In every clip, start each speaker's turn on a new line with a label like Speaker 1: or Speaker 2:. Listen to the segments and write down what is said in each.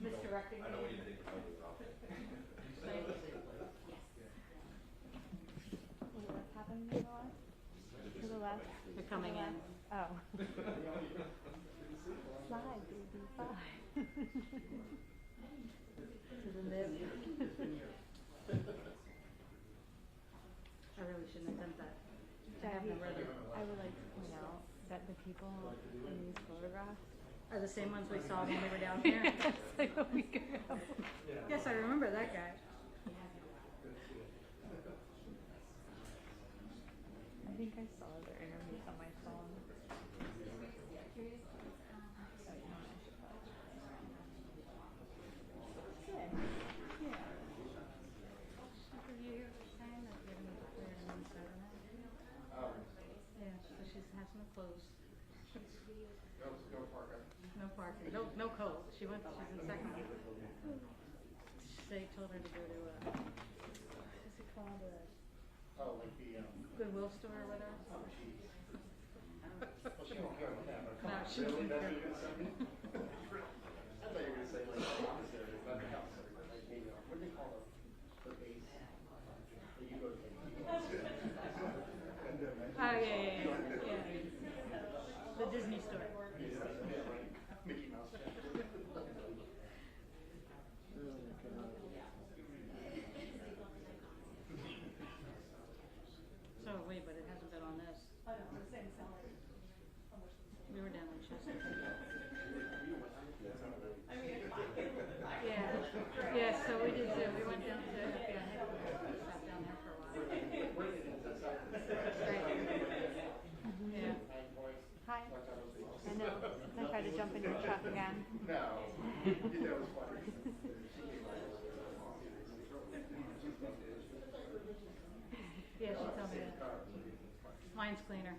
Speaker 1: Misdirecting. I know what you think.
Speaker 2: What's happening to the left?
Speaker 3: They're coming in.
Speaker 2: Oh. Slide, baby, slide. To the nib.
Speaker 3: I really shouldn't have done that.
Speaker 2: I would like to point out that the people in these photographs
Speaker 3: are the same ones we saw when we were down here.
Speaker 2: like a week ago.
Speaker 3: Yes, I remember that guy.
Speaker 2: I think I saw their interviews on my phone.
Speaker 3: Yeah, so she has no clothes.
Speaker 1: No parking.
Speaker 3: No parking. No coat. She's in second. They told her to go to what's it called?
Speaker 1: Oh, like the
Speaker 3: Goodwill store or whatever.
Speaker 1: Oh, jeez. Well, she won't care about that. But
Speaker 3: No, she
Speaker 1: really?
Speaker 3: won't
Speaker 1: That's
Speaker 3: care.
Speaker 1: what you're gonna say? I thought you were gonna say like the commissary, not the commissary, but like the what do they call the base? Where you go to.
Speaker 3: Oh yeah. The Disney store.
Speaker 1: Mickey Mouse.
Speaker 3: So wait, but it hasn't been on this. We were down in Chester. Yeah, so we did too. We went down to FBI headquarters, sat down there for a while. Right. Yeah.
Speaker 2: Hi. I know. I tried to jump in your truck again.
Speaker 1: No. That was funny.
Speaker 3: Yeah, she told me that. Mine's cleaner.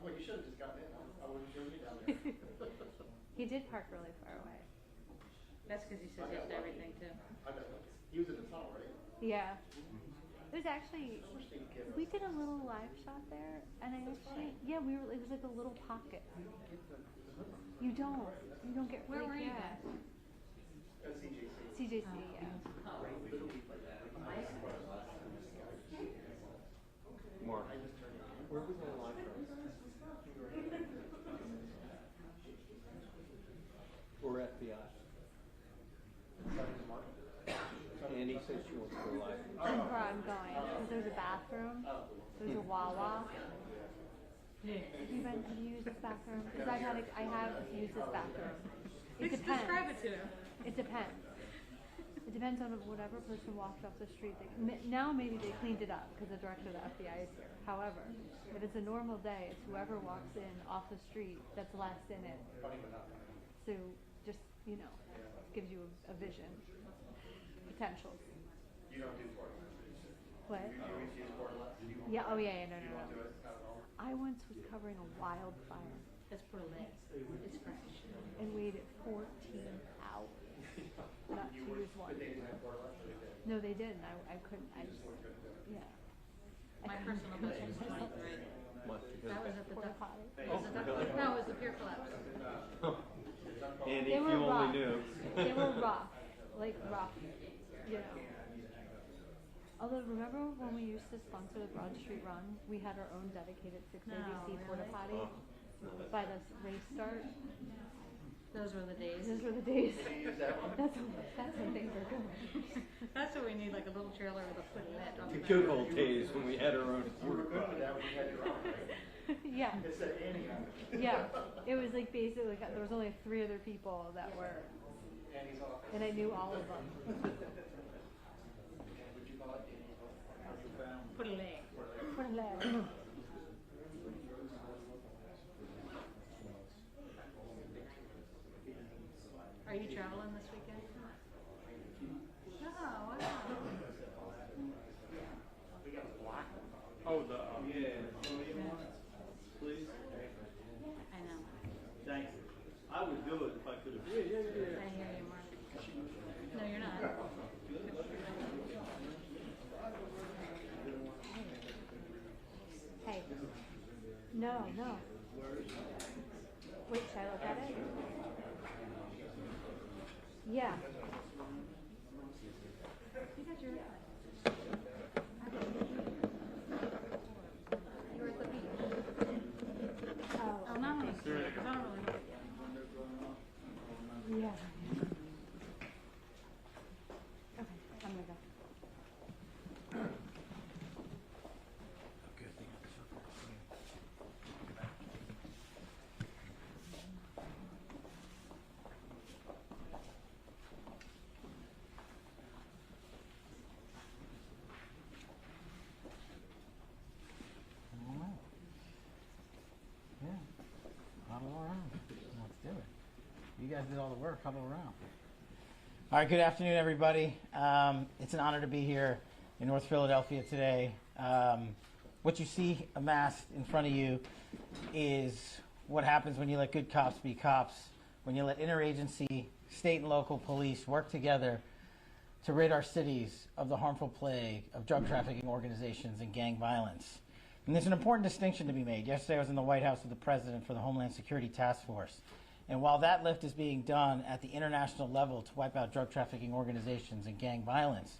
Speaker 1: Well, you should have just gotten in. I wouldn't show you down there.
Speaker 2: He did park really far away.
Speaker 3: That's because he says yes to everything too.
Speaker 1: I know. He was in the tunnel, right?
Speaker 2: Yeah. It was actually, we did a little live shot there, and I actually, yeah, it was like a little pocket. You don't get,
Speaker 3: Where were you
Speaker 2: yeah.
Speaker 1: At CJC.
Speaker 2: CJC, yeah.
Speaker 4: Mark, where was our live from? Or FBI? Andy said she wants to go live.
Speaker 2: That's where I'm going, because there's a bathroom, there's a Wawa. Have you used this bathroom? Because I have used this bathroom. It depends.
Speaker 3: Describe it to him.
Speaker 2: It depends. It depends on whatever person walked off the street. Now maybe they cleaned it up because the director of the FBI is here. However, if it's a normal day, it's whoever walks in off the street that's last in it. So just, gives you a vision. Potential.
Speaker 1: You don't do portals.
Speaker 2: What?
Speaker 1: You refuse portals?
Speaker 2: Yeah, oh yeah, no.
Speaker 1: Do it?
Speaker 2: I once was covering a wildfire.
Speaker 3: That's pretty late. It's fresh.
Speaker 2: And waited 14 hours. Not to use one.
Speaker 1: But they didn't have portals?
Speaker 2: No, they didn't. I couldn't. Yeah.
Speaker 3: My personal best was right.
Speaker 4: What?
Speaker 3: That was at the
Speaker 2: Porta
Speaker 3: duck.
Speaker 2: potty.
Speaker 3: Was it duck? No, it was the pier collapse.
Speaker 4: Andy,
Speaker 2: They
Speaker 4: if
Speaker 2: were
Speaker 4: you only
Speaker 2: rough.
Speaker 4: knew.
Speaker 2: They were rough. Like rough. Although remember when we used to sponsor the Broad Street Run, we had our own dedicated 6ABC porta potty by the race start.
Speaker 3: Those were the days.
Speaker 2: Those were the days.
Speaker 1: Did you use that one?
Speaker 2: That's when things are good.
Speaker 3: That's what we need, like a little trailer with a foot net on
Speaker 4: The
Speaker 3: the
Speaker 4: good
Speaker 3: back.
Speaker 4: old days when we had our own
Speaker 1: You were good for that when you had your own, right?
Speaker 2: Yeah.
Speaker 1: It said Annie on it.
Speaker 2: Yeah. It was like basically there was only 3 other people that were,
Speaker 1: Annie's office.
Speaker 2: and I knew all of them.
Speaker 1: Would you call it Annie's office?
Speaker 3: Put a leg.
Speaker 2: Put a leg.
Speaker 3: Are you traveling this weekend? Oh, wow.
Speaker 5: Oh, please.
Speaker 3: I know.
Speaker 5: Thanks. I would do it if I could have.
Speaker 3: I hear you, Mark. No, you're not.
Speaker 2: No, no. Wait, should I look at it? Yeah.
Speaker 3: You got your You were at the beach.
Speaker 2: Oh,
Speaker 3: Oh, not on the street, 'cause I don't really know.
Speaker 2: yeah. Okay, I'm gonna go.
Speaker 6: Yeah, huddle around. Let's do it. You guys did all the work. Huddle around. All right. Good afternoon, everybody. It's an honor to be here in North Philadelphia today. What you see amassed in front of you is what happens when you let good cops be cops, when you let interagency, state and local police work together to rid our cities of the harmful plague of drug trafficking organizations and gang violence. And there's an important distinction to be made. Yesterday I was in the White House with the President for the Homeland Security Task Force. And while that lift is being done at the international level to wipe out drug trafficking organizations and gang violence,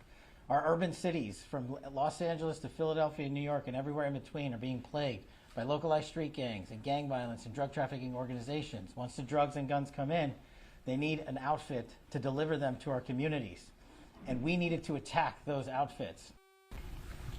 Speaker 6: our urban cities from Los Angeles to Philadelphia, New York, and everywhere in between are being plagued by localized street gangs and gang violence and drug trafficking organizations. Once the drugs and guns come in, they need an outfit to deliver them to our communities. And we needed to attack those outfits.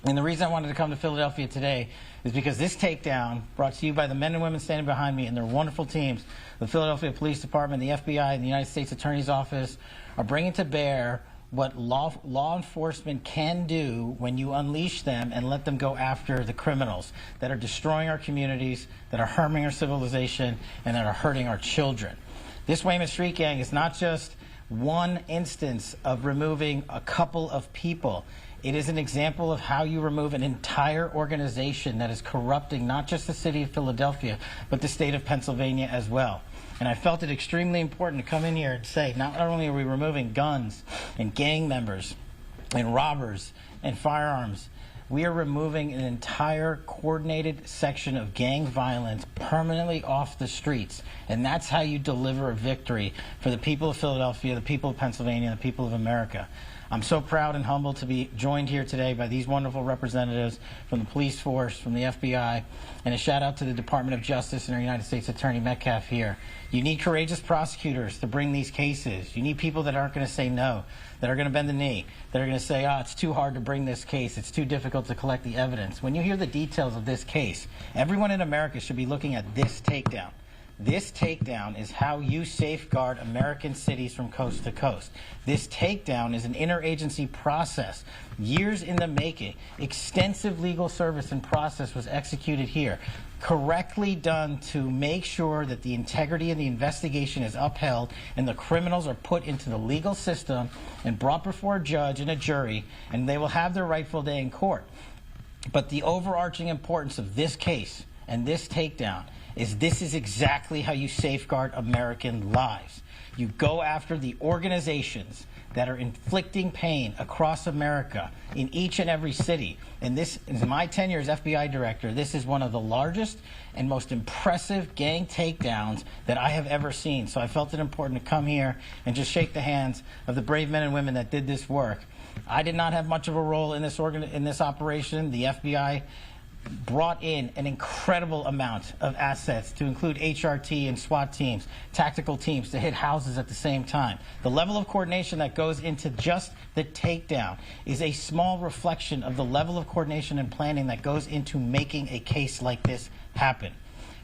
Speaker 6: And the reason I wanted to come to Philadelphia today is because this takedown, brought to you by the men and women standing behind me and their wonderful teams, the Philadelphia Police Department, the FBI, and the United States Attorney's Office, are bringing to bear what law enforcement can do when you unleash them and let them go after the criminals that are destroying our communities, that are harming our civilization, and that are hurting our children. This Weymouth Street Gang is not just one instance of removing a couple of people. It is an example of how you remove an entire organization that is corrupting not just the city of Philadelphia, but the state of Pennsylvania as well. And I felt it extremely important to come in here and say, not only are we removing guns and gang members and robbers and firearms, we are removing an entire coordinated section of gang violence permanently off the streets. And that's how you deliver a victory for the people of Philadelphia, the people of Pennsylvania, and the people of America. I'm so proud and humbled to be joined here today by these wonderful representatives from the police force, from the FBI, and a shout out to the Department of Justice and our United States Attorney Metcalf here. You need courageous prosecutors to bring these cases. You need people that aren't going to say no, that are going to bend the knee, that are going to say, oh, it's too hard to bring this case, it's too difficult to collect the evidence. When you hear the details of this case, everyone in America should be looking at this takedown. This takedown is how you safeguard American cities from coast to coast. This takedown is an interagency process, years in the making. Extensive legal service and process was executed here, correctly done to make sure that the integrity of the investigation is upheld and the criminals are put into the legal system and brought before a judge and a jury, and they will have their rightful day in court. But the overarching importance of this case and this takedown is this is exactly how you safeguard American lives. You go after the organizations that are inflicting pain across America in each and every city. And this is my tenure as FBI director. This is one of the largest and most impressive gang takedowns that I have ever seen. So I felt it important to come here and just shake the hands of the brave men and women that did this work. I did not have much of a role in this operation. The FBI brought in an incredible amount of assets to include HRT and SWAT teams, tactical teams to hit houses at the same time. The level of coordination that goes into just the takedown is a small reflection of the level of coordination and planning that goes into making a case like this happen.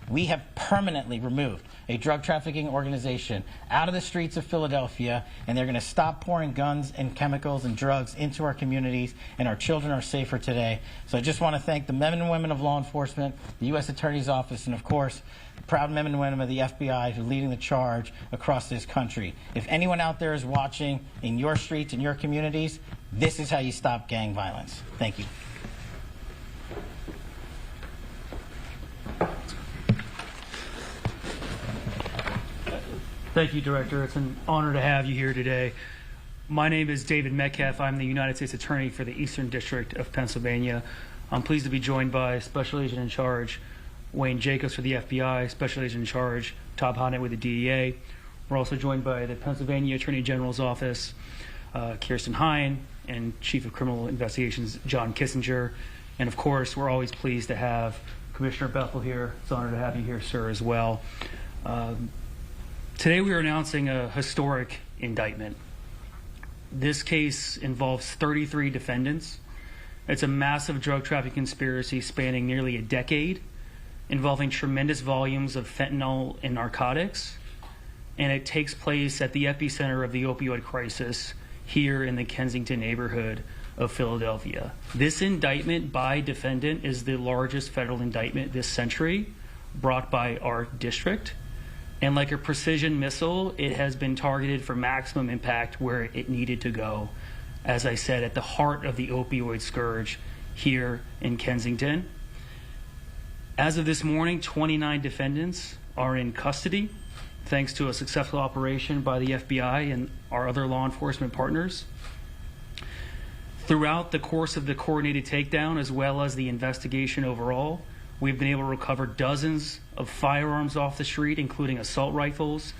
Speaker 6: We have permanently removed a drug trafficking organization out of the streets of Philadelphia, and they're going to stop pouring guns and chemicals and drugs into our communities, and our children are safer today. So I just want to thank the men and women of law enforcement, the U.S. Attorney's Office, and of course, the proud men and women of the FBI who are leading the charge across this country. If anyone out there is watching in your streets and your communities, this is how you stop gang violence. Thank you.
Speaker 7: Thank you, Director. It's an honor to have you here today. My name is David Metcalf. I'm the United States Attorney for the Eastern District of Pennsylvania. I'm pleased to be joined by Special Agent in Charge Wayne Jacobs for the FBI, Special Agent in Charge Todd Hodnett with the DEA. We're also joined by the Pennsylvania Attorney General's Office, Kirsten Hine, and Chief of Criminal Investigations John Kissinger. And of course, we're always pleased to have Commissioner Bethel here. It's an honor to have you here, sir, as well. Today we are announcing a historic indictment. This case involves 33 defendants. It's a massive drug trafficking conspiracy spanning nearly a decade, involving tremendous volumes of fentanyl and narcotics, and it takes place at the epicenter of the opioid crisis here in the Kensington neighborhood of Philadelphia. This indictment by defendant is the largest federal indictment this century brought by our district. And like a precision missile, it has been targeted for maximum impact where it needed to go. As I said, at the heart of the opioid scourge here in Kensington. As of this morning, 29 defendants are in custody, thanks to a successful operation by the FBI and our other law enforcement partners. Throughout the course of the coordinated takedown, as well as the investigation overall, we've been able to recover dozens of firearms off the street, including assault rifles,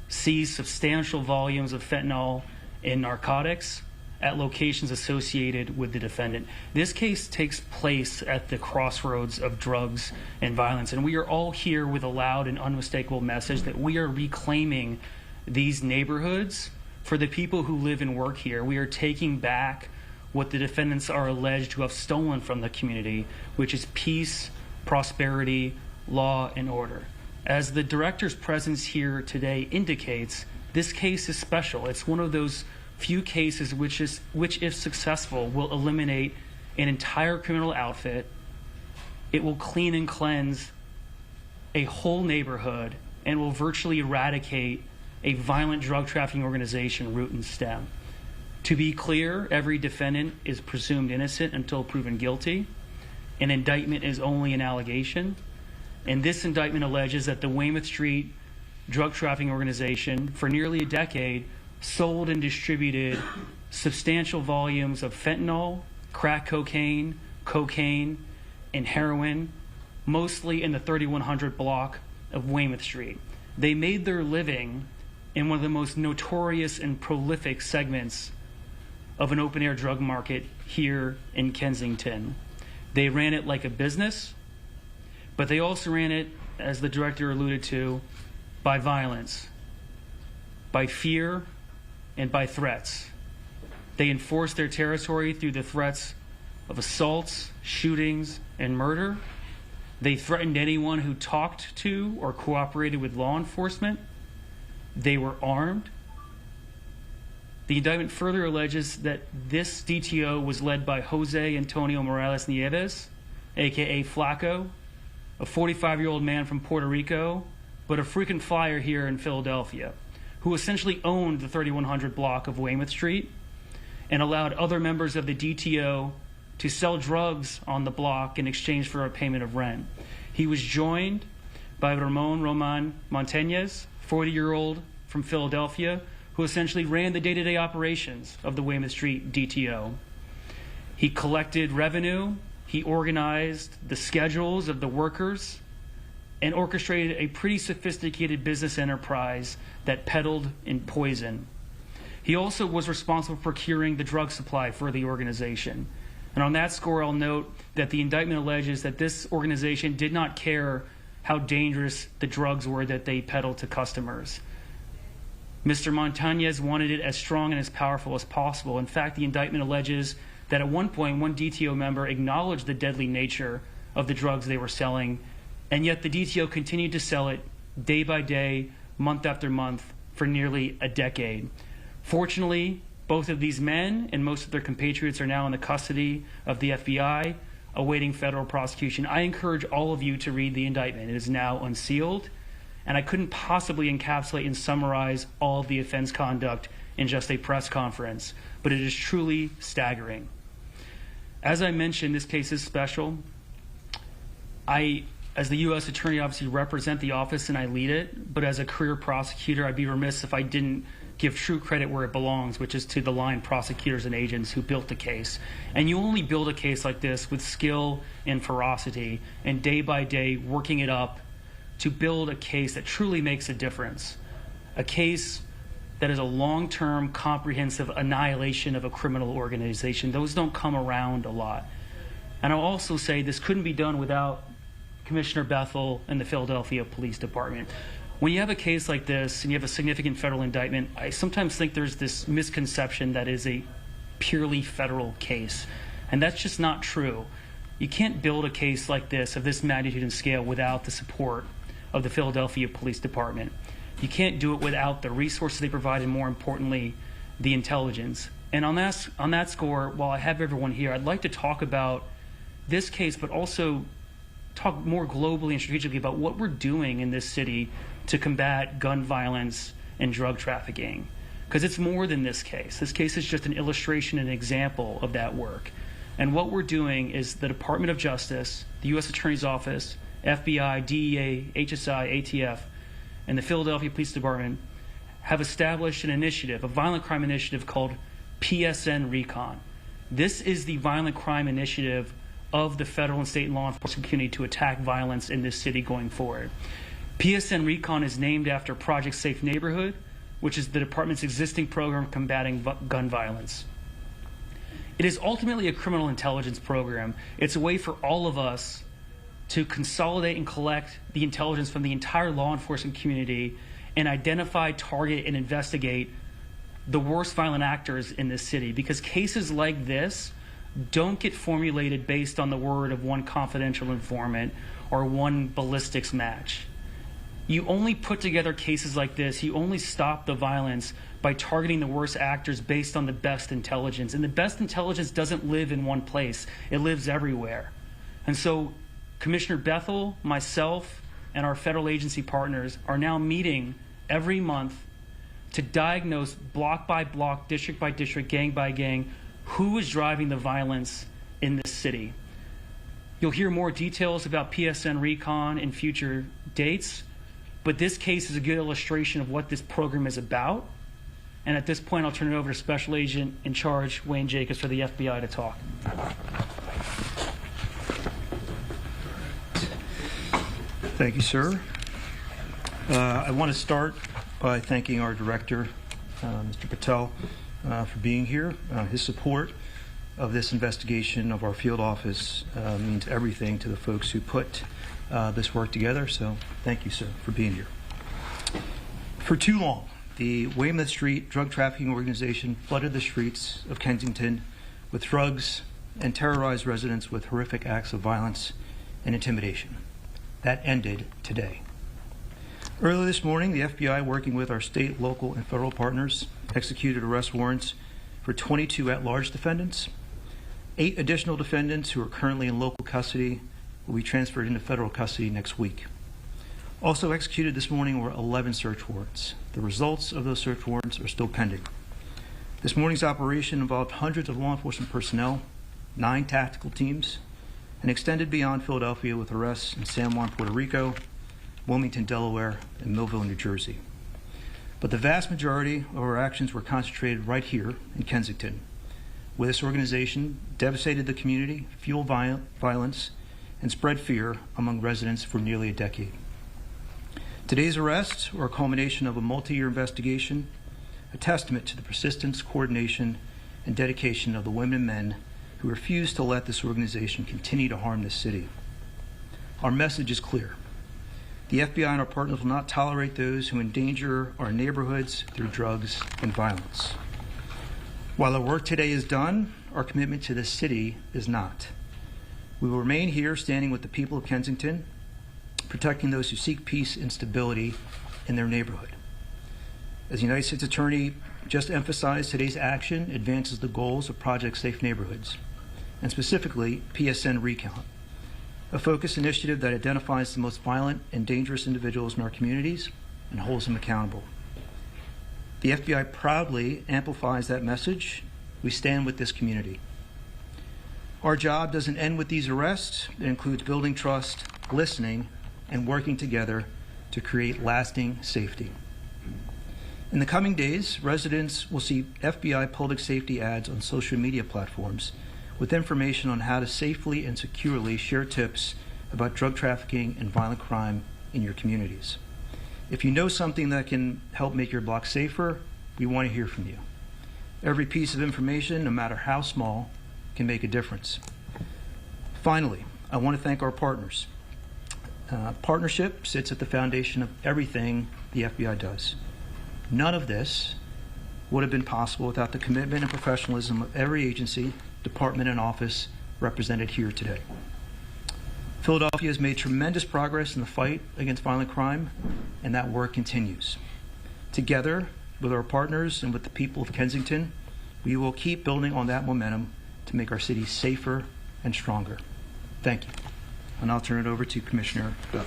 Speaker 7: seize substantial volumes of fentanyl and narcotics at locations associated with the defendant. This case takes place at the crossroads of drugs and violence, and we are all here with a loud and unmistakable message that we are reclaiming these neighborhoods for the people who live and work here. We are taking back what the defendants are alleged to have stolen from the community, which is peace, prosperity, law, and order. As the director's presence here today indicates, this case is special. It's one of those few cases which, if successful, will eliminate an entire criminal outfit. It will clean and cleanse a whole neighborhood and will virtually eradicate a violent drug trafficking organization root and stem. To be clear, every defendant is presumed innocent until proven guilty. An indictment is only an allegation, and this indictment alleges that the Weymouth Street drug trafficking organization, for nearly a decade, sold and distributed substantial volumes of fentanyl, crack cocaine, and heroin, mostly in the 3100 block of Weymouth Street. They made their living in one of the most notorious and prolific segments of an open-air drug market here in Kensington. They ran it like a business, but they also ran it, as the director alluded to, by violence, by fear, and by threats. They enforced their territory through the threats of assaults, shootings, and murder. They threatened anyone who talked to or cooperated with law enforcement. They were armed. The indictment further alleges that this DTO was led by Jose Antonio Morales Nieves, aka Flaco, a 45-year-old man from Puerto Rico, but a frequent flyer here in Philadelphia, who essentially owned the 3100 block of Weymouth Street and allowed other members of the DTO to sell drugs on the block in exchange for a payment of rent. He was joined by Roman Montañez, 40-year-old from Philadelphia, who essentially ran the day-to-day operations of the Weymouth Street DTO. He collected revenue, he organized the schedules of the workers, and orchestrated a pretty sophisticated business enterprise that peddled in poison. He also was responsible for procuring the drug supply for the organization. And on that score, I'll note that the indictment alleges that this organization did not care how dangerous the drugs were that they peddled to customers. Mr. Montañez wanted it as strong and as powerful as possible. In fact, the indictment alleges that at one point, one DTO member acknowledged the deadly nature of the drugs they were selling, and yet the DTO continued to sell it day by day, month after month, for nearly a decade. Fortunately, both of these men and most of their compatriots are now in the custody of the FBI, awaiting federal prosecution. I encourage all of you to read the indictment. It is now unsealed, and I couldn't possibly encapsulate and summarize all of the offense conduct in just a press conference, but it is truly staggering. As I mentioned, this case is special. I, as the U.S. Attorney, obviously represent the office and I lead it, but as a career prosecutor, I'd be remiss if I didn't give true credit where it belongs, which is to the line prosecutors and agents who built the case. And you only build a case like this with skill and ferocity and day by day working it up to build a case that truly makes a difference. A case that is a long-term, comprehensive annihilation of a criminal organization. Those don't come around a lot. And I'll also say this couldn't be done without Commissioner Bethel and the Philadelphia Police Department. When you have a case like this and you have a significant federal indictment, I sometimes think there's this misconception that is a purely federal case. And that's just not true. You can't build a case like this, of this magnitude and scale, without the support of the Philadelphia Police Department. You can't do it without the resources they provide, and more importantly, the intelligence. And on that score, while I have everyone here, I'd like to talk about this case, but also talk more globally and strategically about what we're doing in this city to combat gun violence and drug trafficking. Because it's more than this case. This case is just an illustration and example of that work. And what we're doing is the Department of Justice, the U.S. Attorney's Office, FBI, DEA, HSI, ATF, and the Philadelphia Police Department have established an initiative, a violent crime initiative called PSN Recon. This is the violent crime initiative of the federal and state law enforcement community to attack violence in this city going forward. PSN Recon is named after Project Safe Neighborhood, which is the department's existing program combating gun violence. It is ultimately a criminal intelligence program. It's a way for all of us to consolidate and collect the intelligence from the entire law enforcement community and identify, target, and investigate the worst violent actors in this city. Because cases like this don't get formulated based on the word of one confidential informant or one ballistics match. You only put together cases like this, you only stop the violence by targeting the worst actors based on the best intelligence. And the best intelligence doesn't live in one place, it lives everywhere. And so Commissioner Bethel, myself, and our federal agency partners are now meeting every month to diagnose block by block, district by district, gang by gang, who is driving the violence in this city. You'll hear more details about PSN Recon in future dates, but this case is a good illustration of what this program is about. And at this point, I'll turn it over to Special Agent in Charge, Wayne Jacobs, for the FBI to talk.
Speaker 8: Thank you, sir. I want to start by thanking our director, Mr. Patel, for being here. His support of this investigation of our field office means everything to the folks who put this work together. So thank you, sir, for being here. For too long, the Weymouth Street drug trafficking organization flooded the streets of Kensington with drugs and terrorized residents with horrific acts of violence and intimidation. That ended today. Earlier this morning, the FBI, working with our state, local, and federal partners, executed arrest warrants for 22 at-large defendants. 8 additional defendants who are currently in local custody will be transferred into federal custody next week. Also executed this morning were 11 search warrants. The results of those search warrants are still pending. This morning's operation involved hundreds of law enforcement personnel, 9 tactical teams, and extended beyond Philadelphia with arrests in San Juan, Puerto Rico, Wilmington, Delaware, and Millville, New Jersey. But the vast majority of our actions were concentrated right here in Kensington, where this organization devastated the community, fueled violence, and spread fear among residents for nearly a decade. Today's arrests are a culmination of a multi-year investigation, a testament to the persistence, coordination, and dedication of the women and men who refuse to let this organization continue to harm this city. Our message is clear. The FBI and our partners will not tolerate those who endanger our neighborhoods through drugs and violence. While our work today is done, our commitment to this city is not. We will remain here standing with the people of Kensington, protecting those who seek peace and stability in their neighborhood. As the United States Attorney just emphasized, today's action advances the goals of Project Safe Neighborhoods, and specifically PSN Recon, a focused initiative that identifies the most violent and dangerous individuals in our communities and holds them accountable. The FBI proudly amplifies that message. We stand with this community. Our job doesn't end with these arrests. It includes building trust, listening, and working together to create lasting safety. In the coming days, residents will see FBI public safety ads on social media platforms with information on how to safely and securely share tips about drug trafficking and violent crime in your communities. If you know something that can help make your block safer, we want to hear from you. Every piece of information, no matter how small, can make a difference. Finally, I want to thank our partners. Partnership sits at the foundation of everything the FBI does. None of this would have been possible without the commitment and professionalism of every agency, department, and office represented here today. Philadelphia has made tremendous progress in the fight against violent crime, and that work continues. Together, with our partners and with the people of Kensington, we will keep building on that momentum to make our city safer and stronger. Thank you. And I'll turn it over to Commissioner Bell.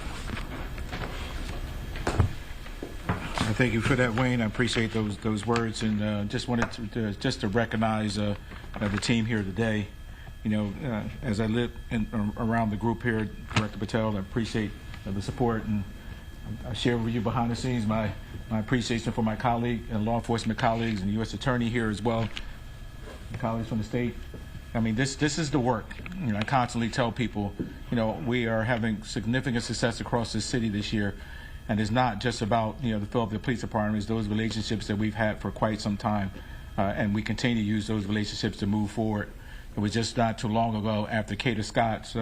Speaker 9: Thank you for that, Wayne. I appreciate those words, and just wanted to recognize the team here today. You know, as I live around the group here, Director Patel, I appreciate the support, and I share with you behind the scenes my appreciation for my colleague and law enforcement colleagues and the U.S. Attorney here as well, colleagues from the state. I mean, this is the work. You know, I constantly tell people, you know, we are having significant success across the city this year. And it's not just about, you know, the Philadelphia Police Department. It's those relationships that we've had for quite some time, and we continue to use those relationships to move forward. It was just not too long ago after Kata Scott's,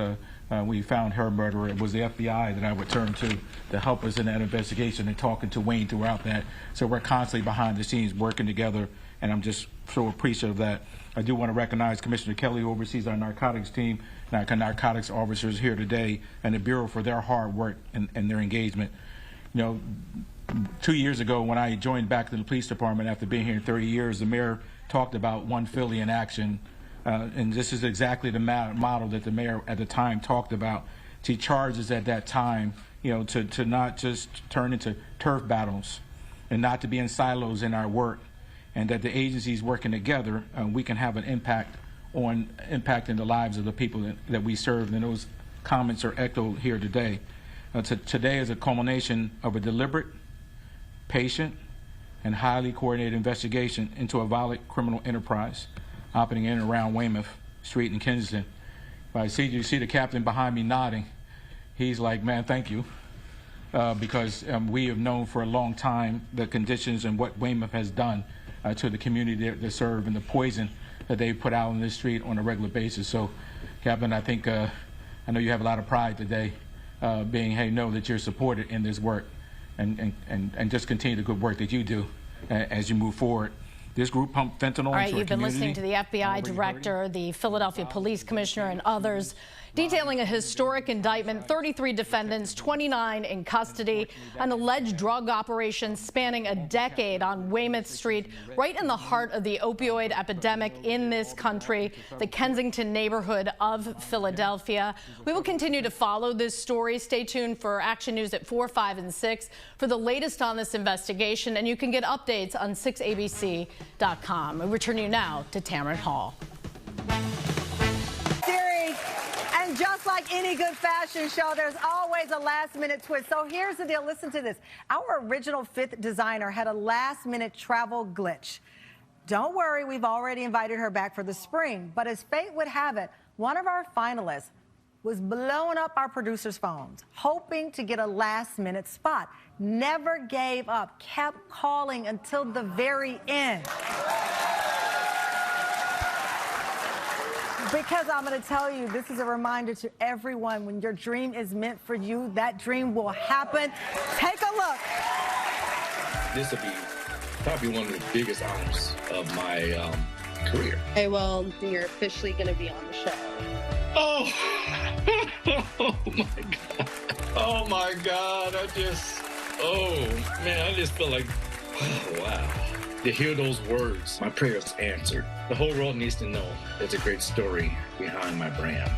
Speaker 9: we found her murderer. It was the FBI that I would turn to help us in that investigation, and talking to Wayne throughout that. So we're constantly behind the scenes working together, and I'm just so appreciative of that. I do want to recognize Commissioner Kelly, who oversees our narcotics team, and our narcotics officers here today, and the Bureau for their hard work and their engagement. You know, 2 years ago when I joined back to the police department after being here 30 years, the mayor talked about One Philly in action, and this is exactly the model that the mayor at the time talked about. She charged us at that time, you know, to not just turn into turf battles and not to be in silos in our work, and that the agencies working together, we can have an impact on impacting the lives of the people that we serve, and those comments are echoed here today. Today is a culmination of a deliberate, patient, and highly coordinated investigation into a violent criminal enterprise operating in and around Weymouth Street in Kensington. You see the captain behind me nodding. He's like, man, thank you, because we have known for a long time the conditions and what Weymouth has done to the community they serve, and the poison that they put out on the street on a regular basis. So, Captain, I think I know you have a lot of pride today. Know that you're supported in this work, and just continue the good work that you do as you move forward. This group pumped fentanyl. All right,
Speaker 10: you've been listening to the FBI director, the Philadelphia Police Commissioner, and others detailing a historic indictment, 33 defendants, 29 in custody, an alleged drug operation spanning a decade on Weymouth Street, right in the heart of the opioid epidemic in this country, the Kensington neighborhood of Philadelphia. We will continue to follow this story. Stay tuned for Action News at 4, 5, and 6 for the latest on this investigation, and you can get updates on 6abc.com. We return you now to Tamron Hall.
Speaker 11: And just like any good fashion show, there's always a last-minute twist. So here's the deal. Listen to this. Our original fifth designer had a last-minute travel glitch. Don't worry, we've already invited her back for the spring. But as fate would have it, one of our finalists was blowing up our producers' phones, hoping to get a last-minute spot. Never gave up, kept calling until the very end. Because I'm going to tell you, this is a reminder to everyone, when your dream is meant for you, that dream will happen. Take a look.
Speaker 12: This will be probably one of the biggest honors of my career.
Speaker 13: Hey, well, you're officially going to be on the show.
Speaker 12: Oh, oh my God. Oh my God. I just feel like, oh, wow. To hear those words, my prayers answered. The whole world needs to know there's a great story behind my brand.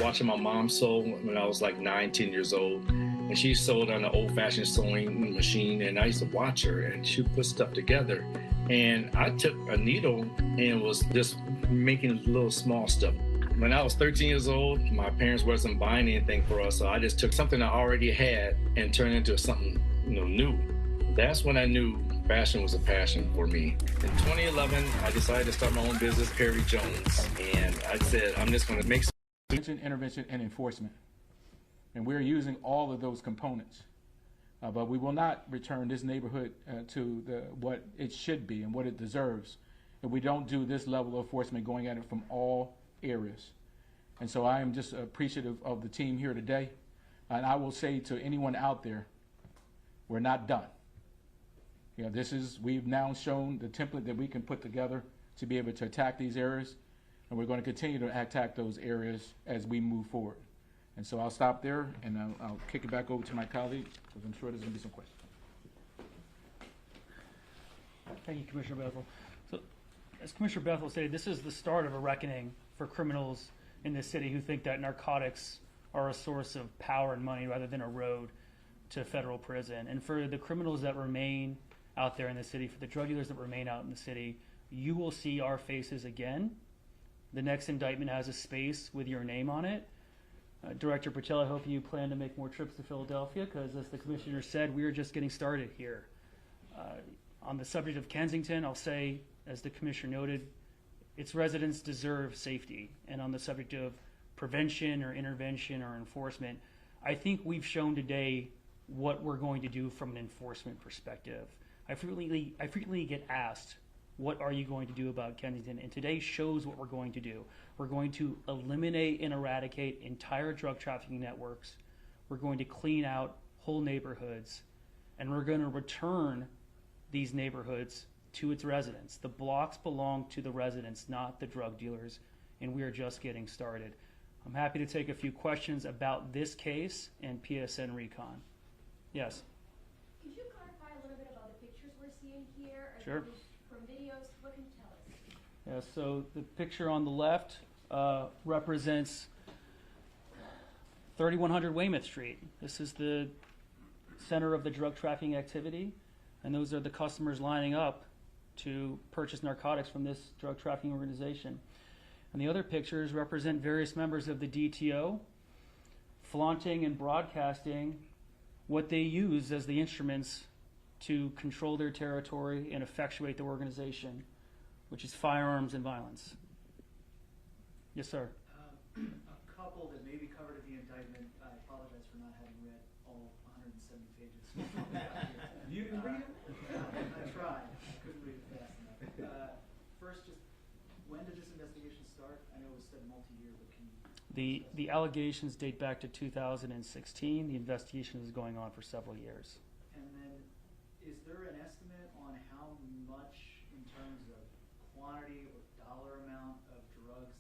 Speaker 12: Watching my mom sew when I was like 9, 10 years old, and she sewed on an old-fashioned sewing machine, and I used to watch her, and she would put stuff together. And I took a needle and was just making little small stuff. When I was 13 years old, my parents wasn't buying anything for us, so I just took something I already had and turned it into something new. That's when I knew Fashion was a passion for me. In 2011, I decided to start my own business, Perry Jones, and I said, I'm just going to make
Speaker 9: intervention, and enforcement. And we're using all of those components. But we will not return this neighborhood to what it should be and what it deserves if we don't do this level of enforcement going at it from all areas. And so I am just appreciative of the team here today. And I will say to anyone out there, we're not done. You know, we've now shown the template that we can put together to be able to attack these areas. And we're going to continue to attack those areas as we move forward. And so I'll stop there, and I'll kick it back over to my colleague, because I'm sure there's going to be some questions.
Speaker 7: Thank you, Commissioner Bethel. So, as Commissioner Bethel stated, this is the start of a reckoning for criminals in this city who think that narcotics are a source of power and money rather than a road to federal prison. And for the criminals that remain out there in the city, for the drug dealers that remain out in the city, you will see our faces again. The next indictment has a space with your name on it. Director Patel, I hope you plan to make more trips to Philadelphia, because as the commissioner said, we are just getting started here. On the subject of Kensington, I'll say, as the commissioner noted, its residents deserve safety. And on the subject of prevention or intervention or enforcement, I think we've shown today what we're going to do from an enforcement perspective. I frequently get asked, what are you going to do about Kensington? And today shows what we're going to do. We're going to eliminate and eradicate entire drug trafficking networks. We're going to clean out whole neighborhoods. And we're going to return these neighborhoods to its residents. The blocks belong to the residents, not the drug dealers. And we are just getting started. I'm happy to take a few questions about this case and PSN Recon. Yes?
Speaker 14: Could you clarify a little bit about the pictures we're seeing here?
Speaker 7: Sure.
Speaker 14: From videos, what can you tell us?
Speaker 7: Yeah, so the picture on the left represents 3100 Weymouth Street. This is the center of the drug trafficking activity, and those are the customers lining up to purchase narcotics from this drug trafficking organization. And the other pictures represent various members of the DTO flaunting and broadcasting what they use as the instruments to control their territory and effectuate the organization, which is firearms and violence. Yes, sir.
Speaker 15: A couple that may be covered in the indictment. I apologize for not having read all 170 pages. You can read it? I tried. I couldn't read it fast enough. First, just when did this investigation start? I know it was said multi-year, but can you...
Speaker 7: The allegations date back to 2016. The investigation is going on for several years.
Speaker 15: And then, is there an estimate on how much, in terms of quantity or dollar amount of drugs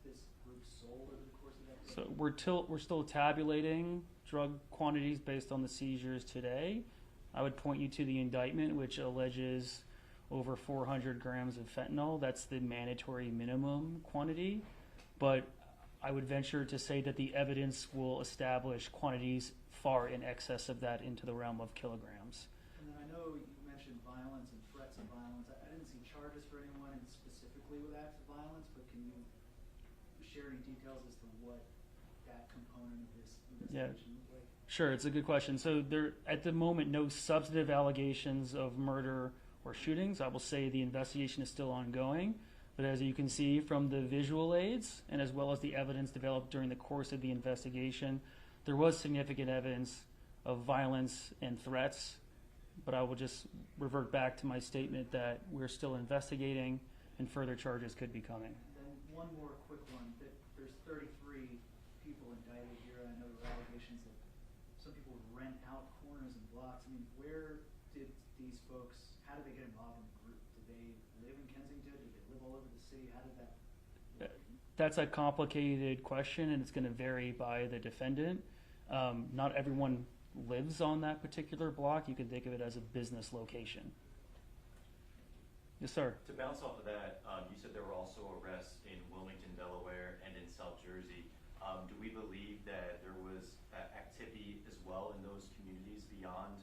Speaker 15: this group sold over the course of that period?
Speaker 7: So we're still tabulating drug quantities based on the seizures today. I would point you to the indictment, which alleges over 400 grams of fentanyl. That's the mandatory minimum quantity. But I would venture to say that the evidence will establish quantities far in excess of that into the realm of kilograms.
Speaker 15: And then I know you mentioned violence and threats of violence. I didn't see charges for anyone specifically with acts of violence, but can you share any details as to what that component of this investigation looked like?
Speaker 7: Sure, it's a good question. So there, at the moment, no substantive allegations of murder or shootings. I will say the investigation is still ongoing. But as you can see from the visual aids, and as well as the evidence developed during the course of the investigation, there was significant evidence of violence and threats. But I will just revert back to my statement that we're still investigating and further charges could be coming.
Speaker 15: Then one more quick one. There's 33 people indicted here. I know there are allegations that some people would rent out corners and blocks. I mean, where did these folks, how did they get involved in the group? Did they live in Kensington? Did they live all over the city? How did that work?
Speaker 7: That's a complicated question, and it's going to vary by the defendant. Not everyone lives on that particular block. You can think of it as a business location. Yes, sir.
Speaker 16: To bounce off of that, you said there were also arrests in Wilmington, Delaware, and in South Jersey. Do we believe that there was activity as well in those communities beyond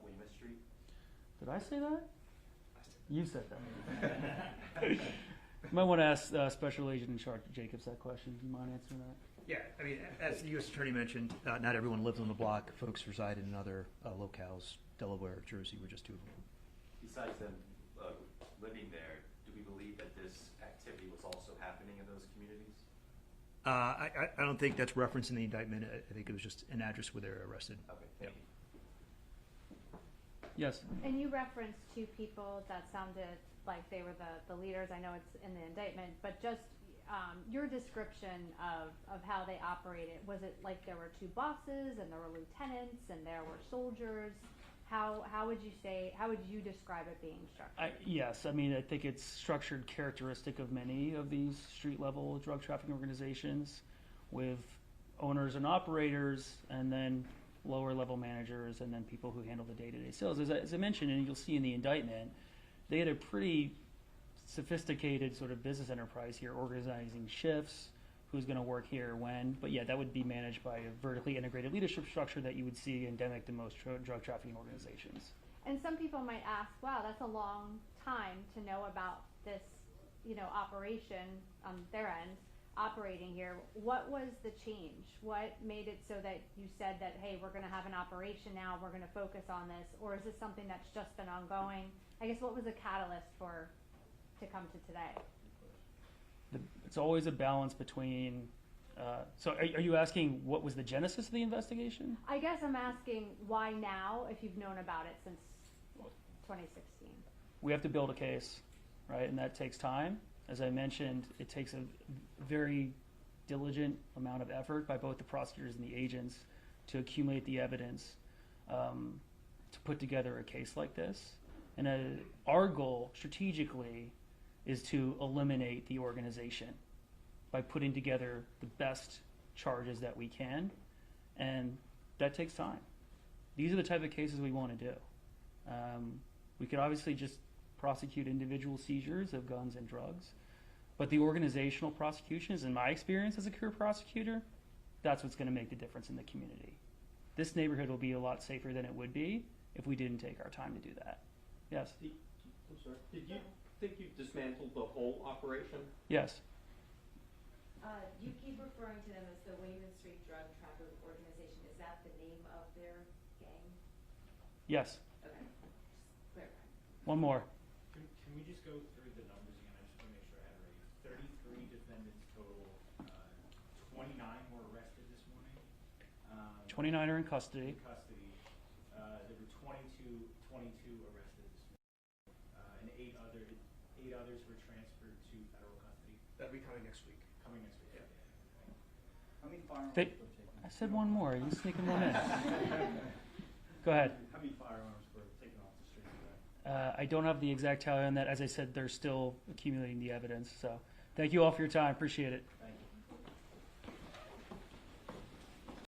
Speaker 16: Weymouth Street?
Speaker 7: Did I say that? You said that. You might want to ask Special Agent in charge, Jacobs, that question. Do you mind answering that?
Speaker 8: Yeah, I mean, as the U.S. Attorney mentioned, not everyone lives on the block. Folks reside in other locales. Delaware, Jersey were just two of them.
Speaker 16: besides them living there, do we believe that this activity was also happening in those communities?
Speaker 8: I don't think that's referenced in the indictment. I think it was just an address where they were arrested.
Speaker 16: Okay, thank you.
Speaker 7: Yes.
Speaker 2: And you referenced two people that sounded like they were the leaders. I know it's in the indictment, but just your description of how they operated. Was it like there were two bosses and there were lieutenants and there were soldiers? How would you describe it being structured?
Speaker 7: Yes, I mean, I think it's structured characteristic of many of these street level drug trafficking organizations with owners and operators and then lower level managers and then people who handle the day-to-day sales. As I mentioned, and you'll see in the indictment, they had a pretty sophisticated sort of business enterprise here, organizing shifts, who's going to work here, when. But yeah, that would be managed by a vertically integrated leadership structure that you would see endemic to most drug trafficking organizations.
Speaker 2: And some people might ask, wow, that's a long time to know about this, operation on their end, operating here. What was the change? What made it so that you said that, hey, we're going to have an operation now, we're going to focus on this? Or is this something that's just been ongoing? I guess what was the catalyst to come to today?
Speaker 7: It's always a balance between. So are you asking what was the genesis of the investigation?
Speaker 2: I guess I'm asking why now, if you've known about it since 2016.
Speaker 7: We have to build a case, right? And that takes time. As I mentioned, it takes a very diligent amount of effort by both the prosecutors and the agents to accumulate the evidence to put together a case like this. And our goal strategically is to eliminate the organization by putting together the best charges that we can, and that takes time. These are the type of cases we want to do. We could obviously just prosecute individual seizures of guns and drugs, but the organizational prosecutions, in my experience as a career prosecutor, that's what's going to make the difference in the community. This neighborhood will be a lot safer than it would be if we didn't take our time to do that. Yes?
Speaker 4: I'm sorry. Did you think you dismantled the whole operation?
Speaker 7: Yes.
Speaker 17: You keep referring to them as the Wayman Street Drug Trafficking Organization. Is that the name of their gang?
Speaker 7: Yes.
Speaker 17: Okay. Just clarify.
Speaker 7: One more.
Speaker 18: Can we just go through the numbers again? I just want to make sure I have it right. 33 defendants total. 29 were arrested this morning.
Speaker 7: 29 are in custody.
Speaker 18: There were 22 arrested this morning. And eight others were transferred to federal custody.
Speaker 1: That'll be coming next week.
Speaker 18: Coming next week. Yeah.
Speaker 15: How many firearms
Speaker 7: They,
Speaker 15: were taken?
Speaker 7: I said one more. You sneaking one in. Go ahead.
Speaker 15: How many firearms were taken off the street today?
Speaker 7: I don't have the exact tally on that. As I said, they're still accumulating the evidence. So thank you all for your time. Appreciate it.